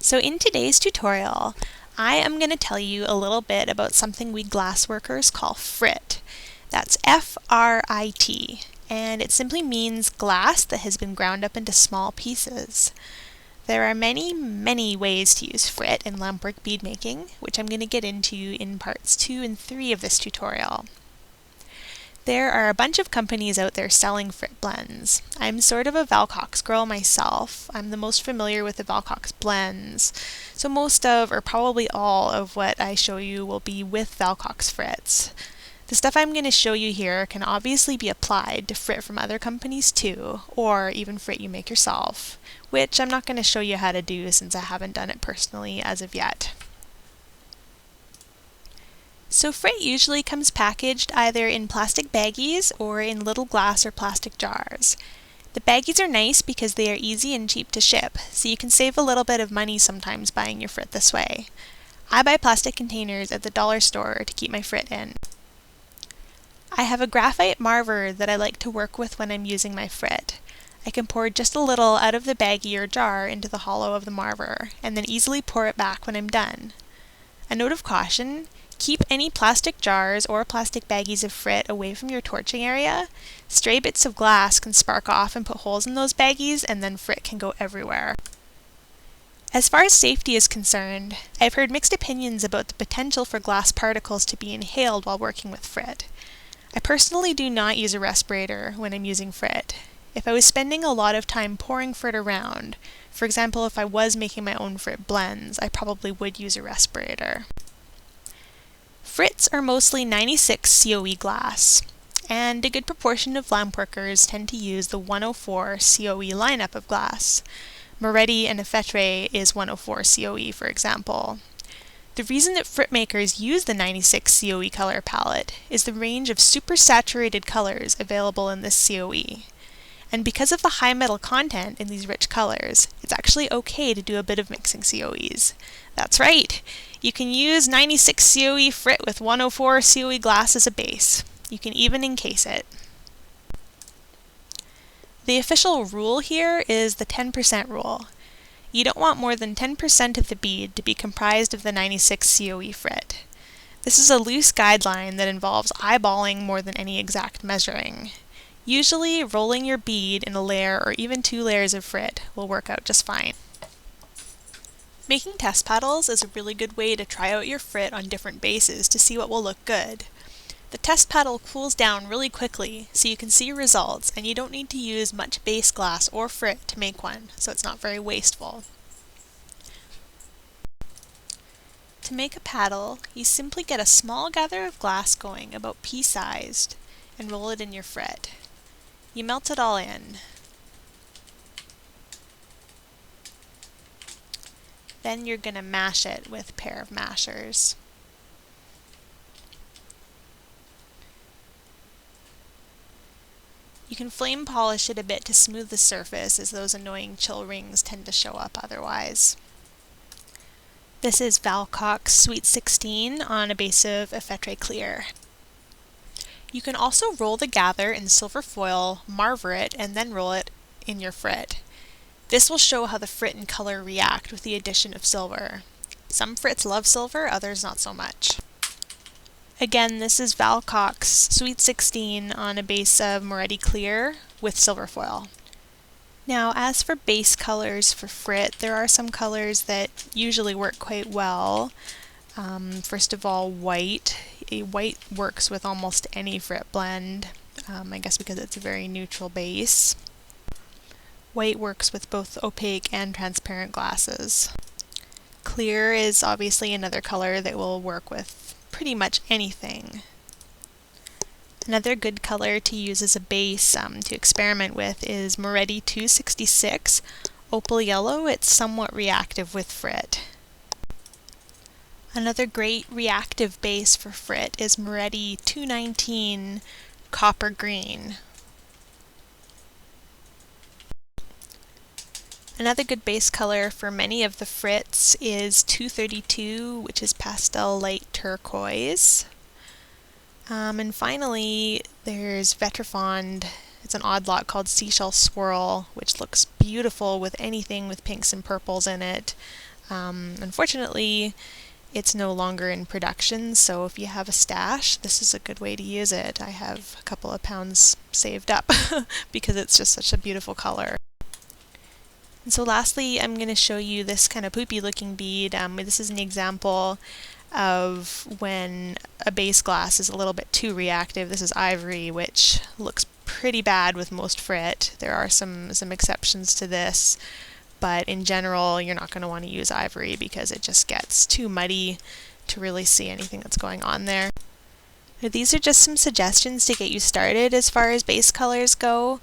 So in today's tutorial, I am going to tell you a little bit about something we glassworkers call frit. That's F-R-I-T, and it simply means glass that has been ground up into small pieces. There are many ways to use frit in lampwork bead making, which I'm going to get into in parts 2 and 3 of this tutorial. There are a bunch of companies out there selling frit blends. I'm sort of a Val Cox girl myself. I'm the most familiar with the Val Cox blends. So most of, or probably all of what I show you will be with Val Cox frits. The stuff I'm going to show you here can obviously be applied to frit from other companies too, or even frit you make yourself, which I'm not going to show you how to do since I haven't done it personally as of yet. So frit usually comes packaged either in plastic baggies or in little glass or plastic jars. The baggies are nice because they are easy and cheap to ship, so you can save a little bit of money sometimes buying your frit this way. I buy plastic containers at the dollar store to keep my frit in. I have a graphite marver that I like to work with when I'm using my frit. I can pour just a little out of the baggie or jar into the hollow of the marver, and then easily pour it back when I'm done. A note of caution: keep any plastic jars or plastic baggies of frit away from your torching area. Stray bits of glass can spark off and put holes in those baggies, and then frit can go everywhere. As far as safety is concerned, I've heard mixed opinions about the potential for glass particles to be inhaled while working with frit. I personally do not use a respirator when I'm using frit. If I was spending a lot of time pouring frit around, for example if I was making my own frit blends, I probably would use a respirator. Frits are mostly 96 COE glass, and a good proportion of lampworkers tend to use the 104 COE lineup of glass. Mereti and Frit is 104 COE, for example. The reason that frit makers use the 96 COE color palette is the range of supersaturated colors available in this COE. And because of the high metal content in these rich colors, it's actually okay to do a bit of mixing COEs. That's right! You can use 96 COE frit with 104 COE glass as a base. You can even encase it. The official rule here is the 10% rule. You don't want more than 10% of the bead to be comprised of the 96 COE frit. This is a loose guideline that involves eyeballing more than any exact measuring. Usually, rolling your bead in a layer or even 2 layers of frit will work out just fine. Making test paddles is a really good way to try out your frit on different bases to see what will look good. The test paddle cools down really quickly so you can see your results, and you don't need to use much base glass or frit to make one, so it's not very wasteful. To make a paddle, you simply get a small gather of glass going about pea-sized and roll it in your frit. You melt it all in. Then you're going to mash it with a pair of mashers. You can flame polish it a bit to smooth the surface, as those annoying chill rings tend to show up otherwise. This is Val Cox Sweet 16 on a base of Frit Clear. You can also roll the gather in silver foil, marver it, and then roll it in your frit. This will show how the frit and color react with the addition of silver. Some frits love silver, others not so much. Again, this is Val Cox Sweet 16 on a base of Mereti Clear with silver foil. Now, as for base colors for frit, there are some colors that usually work quite well. First of all, white. White works with almost any frit blend, I guess because it's a very neutral base. White works with both opaque and transparent glasses. Clear is obviously another color that will work with pretty much anything. Another good color to use as a base to experiment with is Mereti 266 Opal Yellow. It's somewhat reactive with frit. Another great reactive base for frit is Mereti 219 Copper Green. Another good base color for many of the frits is 232, which is Pastel Light Turquoise. And finally, there's Vetrifond. It's an odd lot called Seashell Swirl, which looks beautiful with anything with pinks and purples in it. Unfortunately, it's no longer in production, so if you have a stash, this is a good way to use it. I have a couple of pounds saved up because it's just such a beautiful color. And so lastly, I'm going to show you this kind of poopy looking bead. This is an example of when a base glass is a little bit too reactive. This is ivory, which looks pretty bad with most frit. There are some exceptions to this, but in general you're not going to want to use ivory because it just gets too muddy to really see anything that's going on there. These are just some suggestions to get you started as far as base colors go.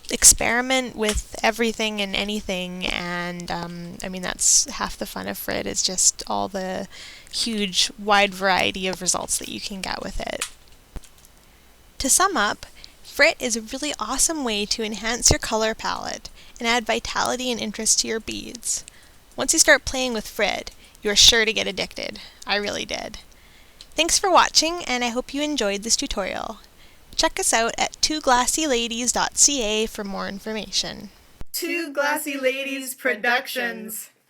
Experiment with everything and anything, and I mean, that's half the fun of frit, is just all the huge wide variety of results that you can get with it. To sum up, frit is a really awesome way to enhance your color palette and add vitality and interest to your beads. Once you start playing with frit, you are sure to get addicted. I really did. Thanks for watching, and I hope you enjoyed this tutorial. Check us out at twoglassyladies.ca for more information. Two Glassy Ladies Productions.